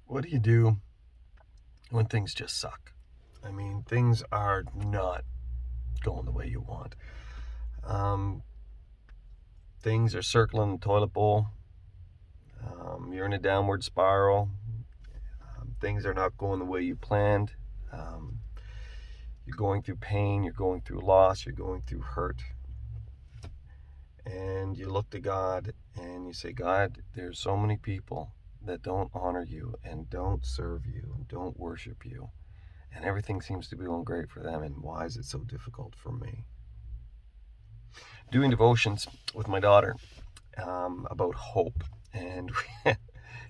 What do you do when things just suck? I mean, things are not going the way you want. Um, Things are circling the toilet bowl. You're in a downward spiral. Things are not going the way you planned. Um, you're going through pain. You're going through loss. You're going through hurt. And you look to God and you say, God, there's so many people that don't honor you and don't serve you and don't worship you. And everything seems to be going great for them. And why is it so difficult for me? Doing devotions with my daughter about hope. And we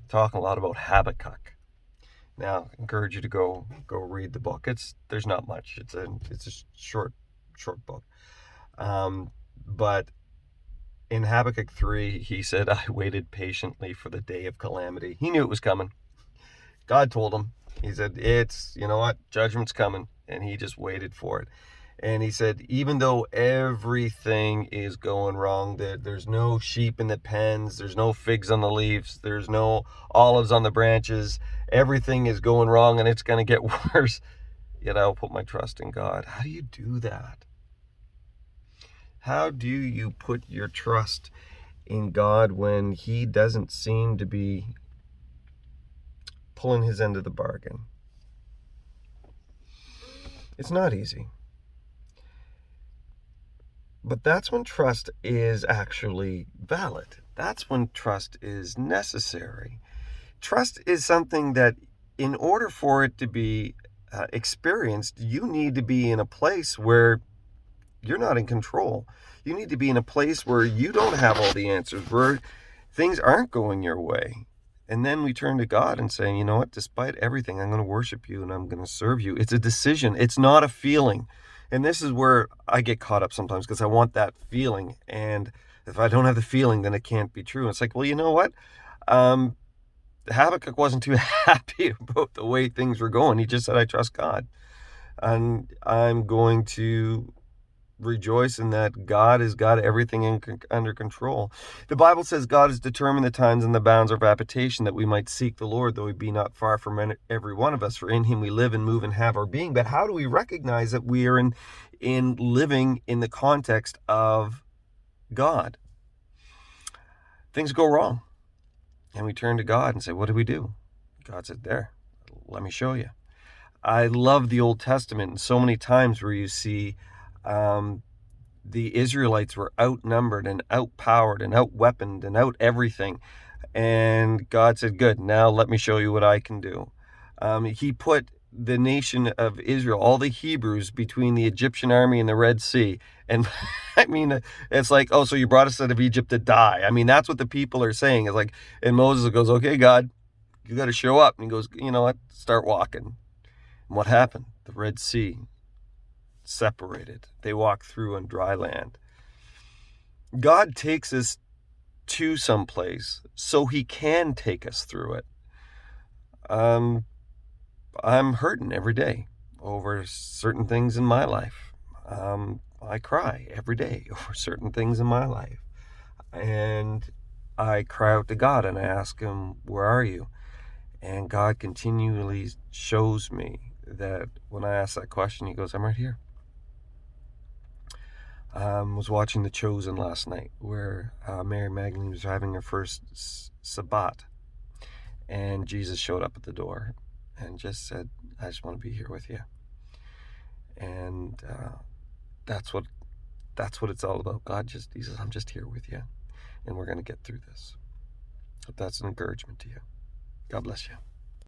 talk a lot about Habakkuk. Now, I encourage you to go read the book. There's not much. It's a short book. But in Habakkuk 3, he said, I waited patiently for the day of calamity. He knew it was coming. God told him. He said, you know what, judgment's coming. And he just waited for it. And he said, even though everything is going wrong, there's no sheep in the pens, there's no figs on the leaves, there's no olives on the branches, everything is going wrong and it's going to get worse, yet I'll put my trust in God. How do you do that? How do you put your trust in God when he doesn't seem to be pulling his end of the bargain? It's not easy. But that's when trust is actually valid. That's when trust is necessary. Trust is something that, in order for it to be experienced, you need to be in a place where you're not in control. You need to be in a place where you don't have all the answers, where things aren't going your way. And then we turn to God and say, you know what, despite everything, I'm going to worship you and I'm going to serve you. It's a decision. It's not a feeling. And this is where I get caught up sometimes because I want that feeling. And if I don't have the feeling, then it can't be true. And it's like, well, you know what? Habakkuk wasn't too happy about the way things were going. He just said, I trust God. And I'm going to rejoice in that God has got everything under control. The Bible says God has determined the times and the bounds of habitation that we might seek the Lord, though he be not far from every one of us, for in him we live and move and have our being. But how do we recognize that we are in living in the context of God? Things go wrong. And we turn to God and say, what do we do? God said, there, let me show you. I love the Old Testament and so many times where you see the Israelites were outnumbered and outpowered and outweaponed and out everything. And God said, good, now let me show you what I can do. He put the nation of Israel, all the Hebrews, between the Egyptian army and the Red Sea. And I mean, it's like, oh, so you brought us out of Egypt to die. I mean, that's what the people are saying. It's like, and Moses goes, okay, God, you got to show up. And he goes, you know what, start walking. And what happened? The Red Sea separated. They walk through on dry land. God takes us to some place so he can take us through it. I'm hurting every day over certain things in my life. I cry every day over certain things in my life. And I cry out to God and I ask him, where are you? And God continually shows me that when I ask that question, he goes, I'm right here. Was watching The Chosen last night, where Mary Magdalene was having her first Sabbat, and Jesus showed up at the door and just said, I just want to be here with you. And that's what it's all about. God he says, I'm just here with you, and we're going to get through this. Hope that's an encouragement to you. God bless you.